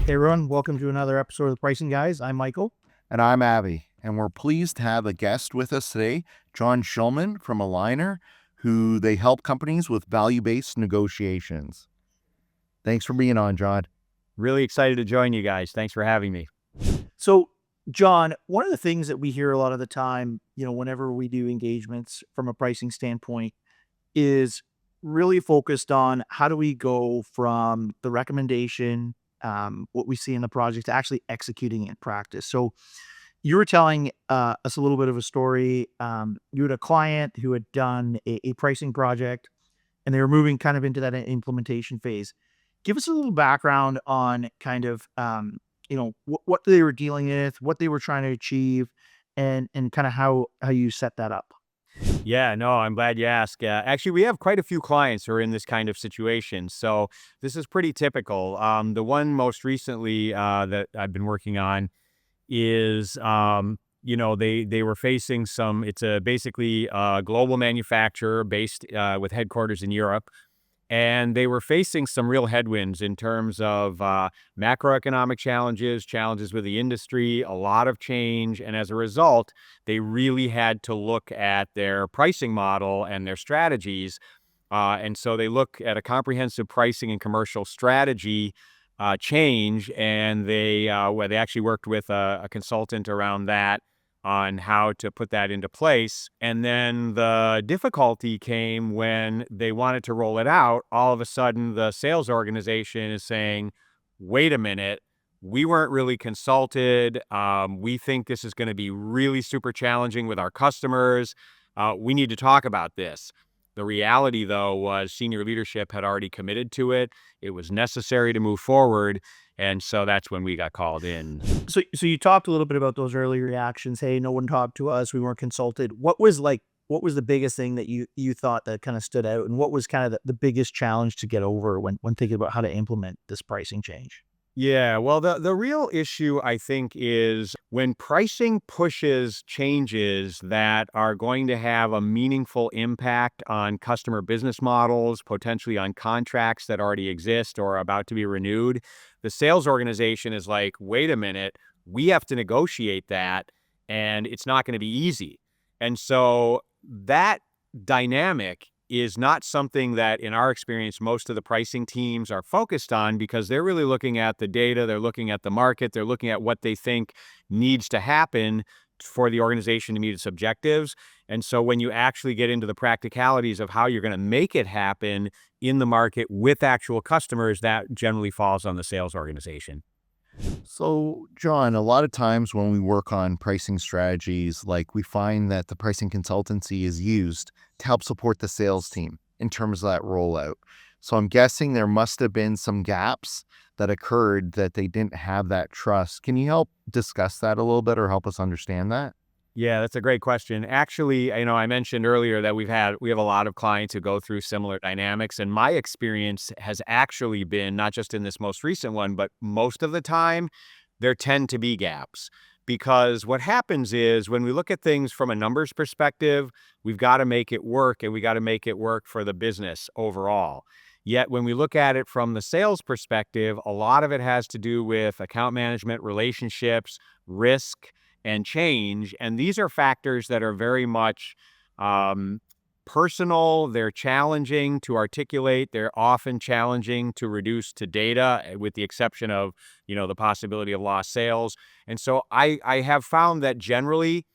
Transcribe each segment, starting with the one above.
Hey everyone, welcome to another episode of the Pricing Guys. I'm Michael. And I'm Abby, and we're pleased to have a guest with us today, John Shulman from Alignor, who they help companies with value-based negotiations. Thanks for being on, John. Really excited to join you guys. Thanks for having me. So, John, one of the things that we hear a lot of the time, whenever we do engagements from a pricing standpoint, is really focused on how do we go from the recommendation, what we see in the project, to actually executing it in practice. So, you were telling us a little bit of a story. You had a client who had done a pricing project, and they were moving kind of into that implementation phase. Give us a little background on kind of, what they were dealing with, what they were trying to achieve, and kind of how you set that up. Yeah, no, I'm glad you asked. Actually, we have quite a few clients who are in this kind of situation. So this is pretty typical. The one most recently that I've been working on is, they were facing some, it's basically a global manufacturer based with headquarters in Europe. And they were facing some real headwinds in terms of macroeconomic challenges with the industry, a lot of change. And as a result, they really had to look at their pricing model and their strategies. And so they look at a comprehensive pricing and commercial strategy change. And they actually worked with a consultant around that on how to put that into place. And then the difficulty came when they wanted to roll it out. All of a sudden, the sales organization is saying, wait a minute, we weren't really consulted. We think this is going to be really super challenging with our customers. We need to talk about this. The reality, though, was senior leadership had already committed to it. It was necessary to move forward. And so that's when we got called in. So you talked a little bit about those early reactions. Hey, no one talked to us. We weren't consulted. What was the biggest thing that you thought that kind of stood out, and what was kind of the biggest challenge to get over when thinking about how to implement this pricing change? Yeah, well, the real issue, I think, is when pricing pushes changes that are going to have a meaningful impact on customer business models, potentially on contracts that already exist or are about to be renewed. The sales organization is like, wait a minute, we have to negotiate that, and it's not going to be easy. And so that dynamic is not something that, in our experience, most of the pricing teams are focused on, because they're really looking at the data, they're looking at the market, they're looking at what they think needs to happen for the organization to meet its objectives. And so when you actually get into the practicalities of how you're going to make it happen in the market with actual customers, that generally falls on the sales organization. So, John, a lot of times when we work on pricing strategies, we find that the pricing consultancy is used to help support the sales team in terms of that rollout. So I'm guessing there must have been some gaps that occurred that they didn't have that trust. Can you help discuss that a little bit or help us understand that? Yeah, that's a great question. Actually, I mentioned earlier that we have a lot of clients who go through similar dynamics, and my experience has actually been, not just in this most recent one, but most of the time, there tend to be gaps. Because what happens is, when we look at things from a numbers perspective, we've got to make it work, and we got to make it work for the business overall. Yet when we look at it from the sales perspective, a lot of it has to do with account management, relationships, risk, and change. And these are factors that are very much personal. They're challenging to articulate. They're often challenging to reduce to data, with the exception of, the possibility of lost sales. And so I have found that generally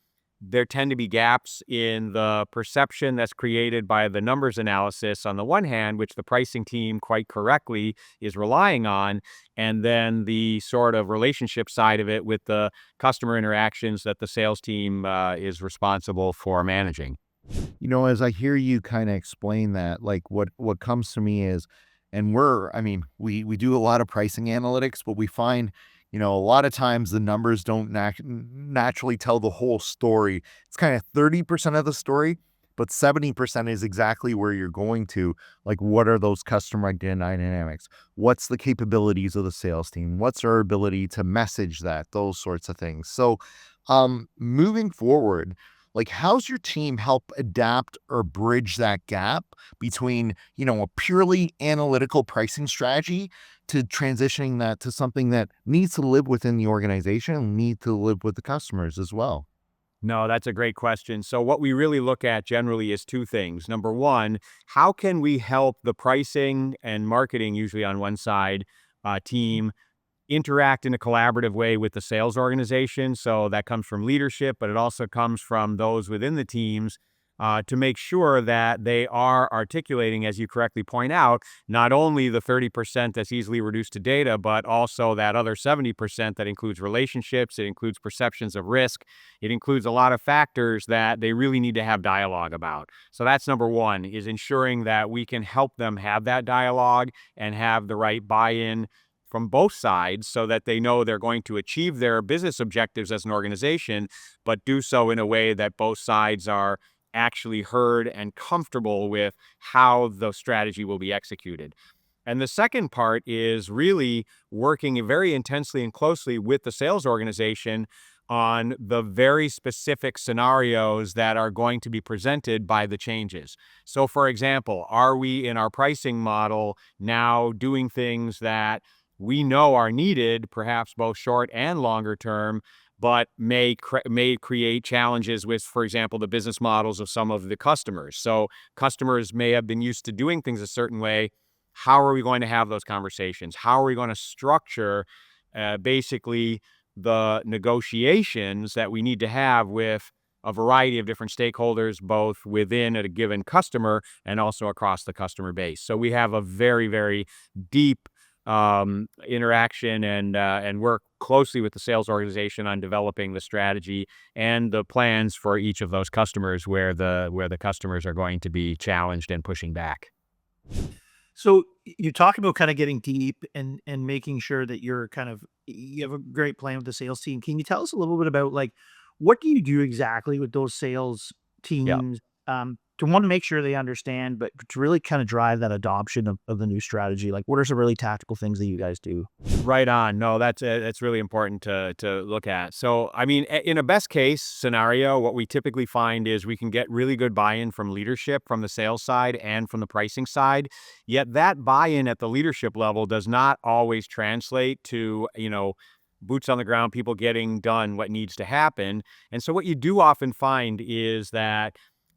there tend to be gaps in the perception that's created by the numbers analysis on the one hand, which the pricing team quite correctly is relying on, and then the sort of relationship side of it with the customer interactions that the sales team is responsible for managing. As I hear you kind of explain that, what comes to me is, and we do a lot of pricing analytics, but we find, a lot of times the numbers don't naturally tell the whole story. It's kind of 30% of the story, but 70% is exactly where you're going to. What are those customer dynamics? What's the capabilities of the sales team? What's our ability to message that? Those sorts of things. So, moving forward, Like, how's your team help adapt or bridge that gap between, a purely analytical pricing strategy to transitioning that to something that needs to live within the organization and need to live with the customers as well? No, that's a great question. So what we really look at generally is two things. Number one, how can we help the pricing and marketing, usually on one side, team interact in a collaborative way with the sales organization. So that comes from leadership, but it also comes from those within the teams to make sure that they are articulating, as you correctly point out, not only the 30% that's easily reduced to data, but also that other 70% that includes relationships, it includes perceptions of risk, it includes a lot of factors that they really need to have dialogue about. So that's number one, is ensuring that we can help them have that dialogue and have the right buy-in from both sides so that they know they're going to achieve their business objectives as an organization, but do so in a way that both sides are actually heard and comfortable with how the strategy will be executed. And the second part is really working very intensely and closely with the sales organization on the very specific scenarios that are going to be presented by the changes. So, for example, are we in our pricing model now doing things that we know are needed, perhaps both short and longer term, but may create challenges with, for example, the business models of some of the customers. So customers may have been used to doing things a certain way. How are we going to have those conversations? How are we going to structure basically the negotiations that we need to have with a variety of different stakeholders, both within a given customer and also across the customer base? So we have a very, very deep interaction and work closely with the sales organization on developing the strategy and the plans for each of those customers where the customers are going to be challenged and pushing back. So you talk about kind of getting deep and making sure that you have a great plan with the sales team. Can you tell us a little bit about like what do you do exactly with those sales Yeah. teams to want to make sure they understand, but to really kind of drive that adoption of the new strategy? Like what are some really tactical things that you guys do? Right on. No, that's really important to look at. So, I mean, in a best case scenario, what we typically find is we can get really good buy-in from leadership, from the sales side and from the pricing side. Yet that buy-in at the leadership level does not always translate to, boots on the ground, people getting done what needs to happen. And so what you do often find is that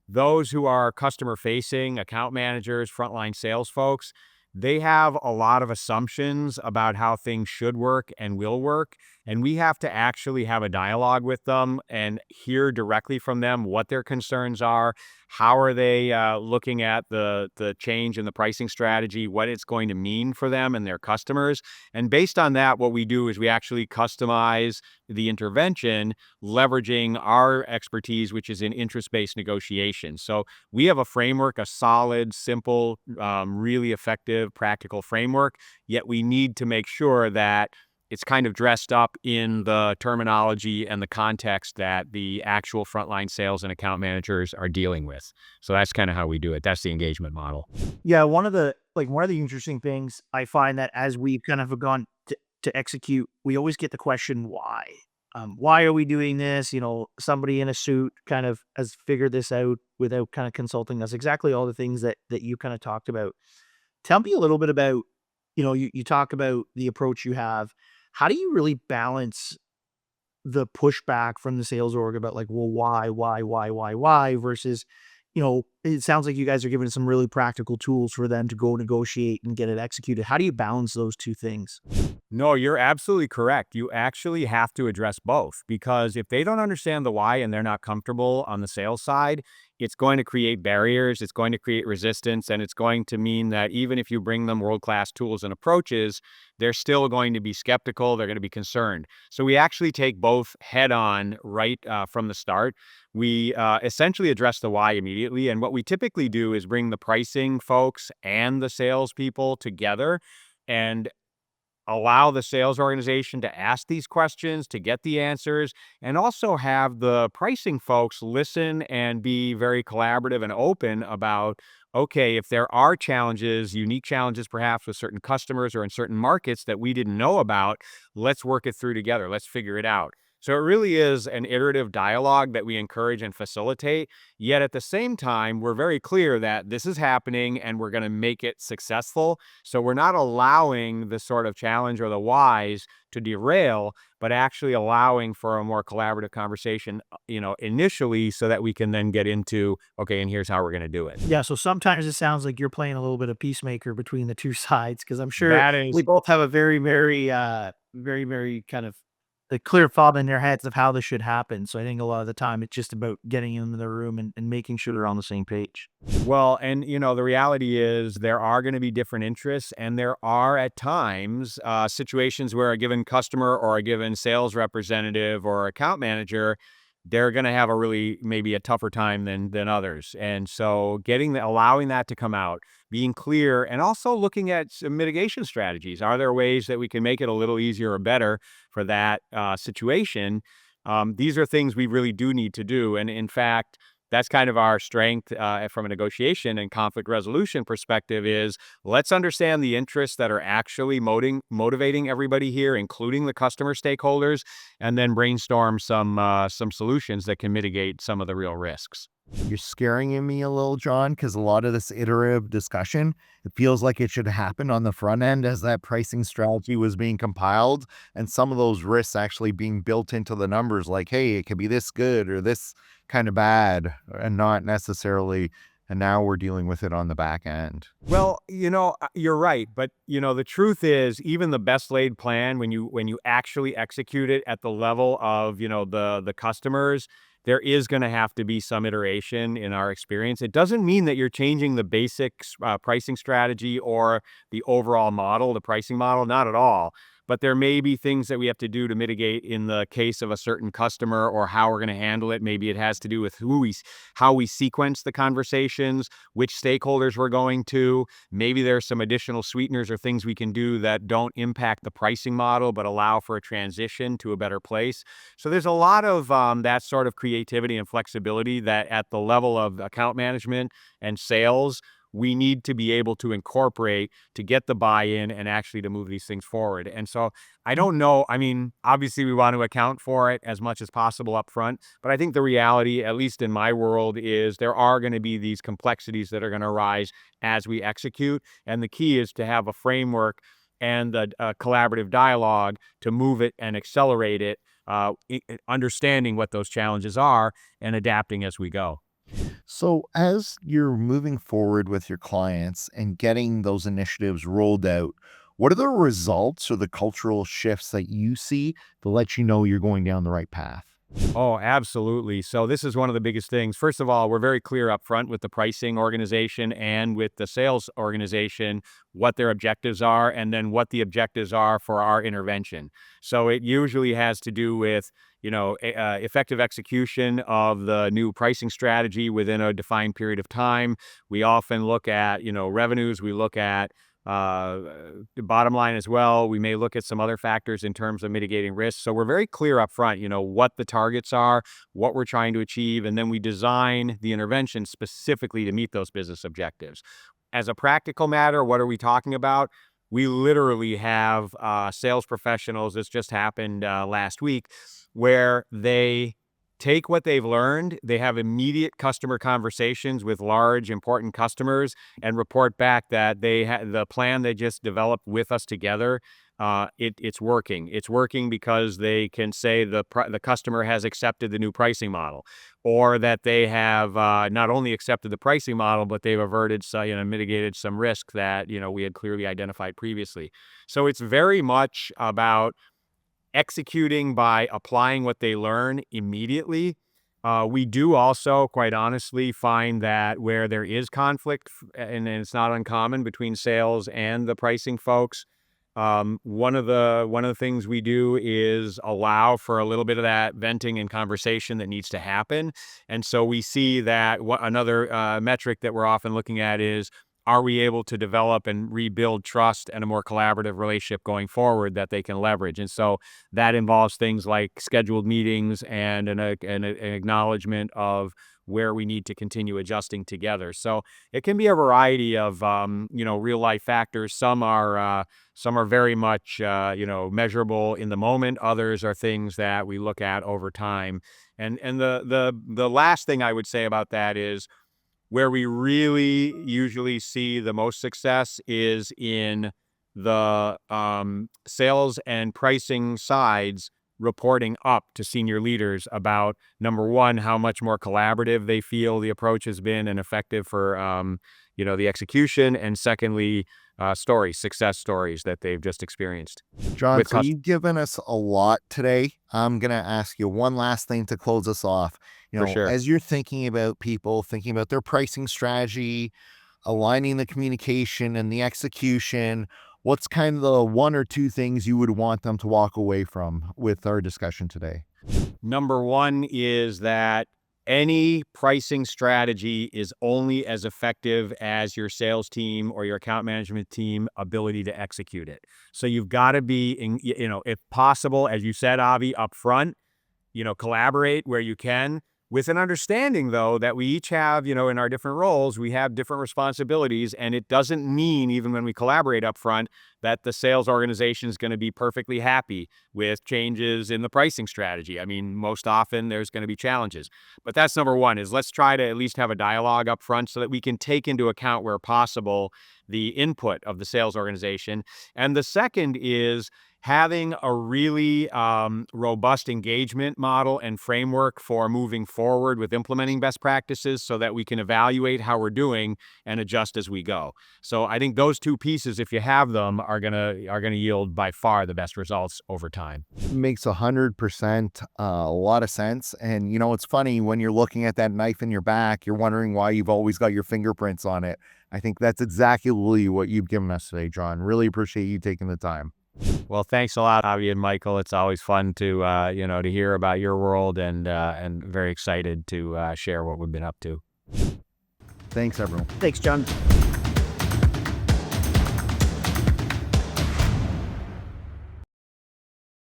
those who are customer facing, account managers, frontline sales folks, they have a lot of assumptions about how things should work and will work. And we have to actually have a dialogue with them and hear directly from them what their concerns are. How are they looking at the change in the pricing strategy, what it's going to mean for them and their customers. And based on that, what we do is we actually customize the intervention, leveraging our expertise, which is in interest-based negotiation. So we have a framework, a solid, simple, really effective, practical framework, yet we need to make sure that it's kind of dressed up in the terminology and the context that the actual frontline sales and account managers are dealing with. So that's kind of how we do it. That's the engagement model. Yeah, one of the interesting things I find that as we've kind of gone to execute, we always get the question why. Why are we doing this? Somebody in a suit kind of has figured this out without kind of consulting us. Exactly all the things that you kind of talked about. Tell me a little bit about, you talk about the approach you have. How do you really balance the pushback from the sales org about like, well, why versus, it sounds like you guys are giving some really practical tools for them to go negotiate and get it executed. How do you balance those two things? No, you're absolutely correct. You actually have to address both because if they don't understand the why and they're not comfortable on the sales side, it's going to create barriers, it's going to create resistance, and it's going to mean that even if you bring them world-class tools and approaches, they're still going to be skeptical, they're going to be concerned. So we actually take both head on right from the start. We essentially address the why immediately, and what we typically do is bring the pricing folks and the salespeople together and allow the sales organization to ask these questions, to get the answers, and also have the pricing folks listen and be very collaborative and open about, okay, if there are challenges, unique challenges perhaps with certain customers or in certain markets that we didn't know about, let's work it through together. Let's figure it out. So it really is an iterative dialogue that we encourage and facilitate. Yet at the same time, we're very clear that this is happening and we're going to make it successful. So we're not allowing the sort of challenge or the whys to derail, but actually allowing for a more collaborative conversation, initially, so that we can then get into, okay, and here's how we're going to do it. Yeah, so sometimes it sounds like you're playing a little bit of peacemaker between the 2 sides, because 'cause I'm sure That we is both have a very, very, very kind of a clear thought in their heads of how this should happen. So I think a lot of the time it's just about getting them in the room and making sure they're on the same page. Well, and the reality is there are going to be different interests, and there are at times situations where a given customer or a given sales representative or account manager, they're going to have a really maybe a tougher time than others. And so allowing that to come out, being clear, and also looking at some mitigation strategies. Are there ways that we can make it a little easier or better for that situation? These are things we really do need to do. And in fact, that's kind of our strength from a negotiation and conflict resolution perspective is, let's understand the interests that are actually motivating everybody here, including the customer stakeholders, and then brainstorm some solutions that can mitigate some of the real risks. You're scaring me a little, John, because a lot of this iterative discussion, it feels like it should happen on the front end as that pricing strategy was being compiled, and some of those risks actually being built into the numbers, like, hey, it could be this good or this kind of bad, and not necessarily, and now we're dealing with it on the back end. Well, you're right, but the truth is, even the best laid plan, when you actually execute it at the level of the customers, there is going to have to be some iteration in our experience. It doesn't mean that you're changing the basic pricing strategy or the overall model, the pricing model, not at all. But there may be things that we have to do to mitigate in the case of a certain customer, or how we're going to handle it. Maybe it has to do with how we sequence the conversations, which stakeholders we're going to. Maybe there's some additional sweeteners or things we can do that don't impact the pricing model, but allow for a transition to a better place. So there's a lot of that sort of creativity and flexibility that at the level of account management and sales, we need to be able to incorporate to get the buy-in and actually to move these things forward. And so I don't know. I mean, obviously we want to account for it as much as possible up front, but I think the reality, at least in my world, is there are going to be these complexities that are going to arise as we execute. And the key is to have a framework and a collaborative dialogue to move it and accelerate it, understanding what those challenges are and adapting as we go. So, as you're moving forward with your clients and getting those initiatives rolled out, what are the results or the cultural shifts that you see to let you know you're going down the right path? Oh, absolutely. So this is one of the biggest things. First of all, we're very clear up front with the pricing organization and with the sales organization what their objectives are, and then what the objectives are for our intervention. So it usually has to do with, effective execution of the new pricing strategy within a defined period of time. We often look at, revenues. We look at uh, the bottom line as well. We may look at some other factors in terms of mitigating risks. So we're very clear up front, what the targets are, what we're trying to achieve, and then we design the intervention specifically to meet those business objectives. As a practical matter, what are we talking about? We literally have sales professionals. This just happened last week, where they take what they've learned, they have immediate customer conversations with large, important customers, and report back that the plan they just developed with us together. It's working. It's working because they can say the customer has accepted the new pricing model, or that they have not only accepted the pricing model, but they've mitigated some risk that we had clearly identified previously. So it's very much about executing by applying what they learn immediately. We do also, quite honestly, find that where there is conflict, and it's not uncommon between sales and the pricing folks, one of the things we do is allow for a little bit of that venting and conversation that needs to happen. And so we see that another metric that we're often looking at is, are we able to develop and rebuild trust and a more collaborative relationship going forward that they can leverage? And so that involves things like scheduled meetings and an acknowledgement of where we need to continue adjusting together. So it can be a variety of real life factors. Some are very much measurable in the moment. Others are things that we look at over time. And the last thing I would say about that is where we really usually see the most success is in the sales and pricing sides reporting up to senior leaders about, number one, how much more collaborative they feel the approach has been and effective for the execution, and secondly, success stories that they've just experienced John, with so customers. you've given us a lot today. I'm going to ask you one last thing to close us off. For sure. As you're thinking about people, thinking about their pricing strategy, aligning the communication and the execution, what's kind of the one or two things you would want them to walk away from with our discussion today? Number one is that any pricing strategy is only as effective as your sales team or your account management team ability to execute it. So you've got to be, if possible, as you said, Avi, upfront, collaborate where you can, with an understanding, though, that we each have, in our different roles, we have different responsibilities. And it doesn't mean, even when we collaborate up front, that the sales organization is going to be perfectly happy with changes in the pricing strategy. I mean, most often there's going to be challenges. But that's number one, is let's try to at least have a dialogue up front so that we can take into account, where possible, the input of the sales organization. And the second is having a really robust engagement model and framework for moving forward with implementing best practices so that we can evaluate how we're doing and adjust as we go. So I think those two pieces, if you have them, are gonna yield by far the best results over time. Makes 100% a lot of sense. And it's funny when you're looking at that knife in your back, you're wondering why you've always got your fingerprints on it. I think that's exactly what you've given us today, John. Really appreciate you taking the time. Well, thanks a lot, Avi and Michael. It's always fun to to hear about your world, and very excited to share what we've been up to. Thanks, everyone. Thanks, John.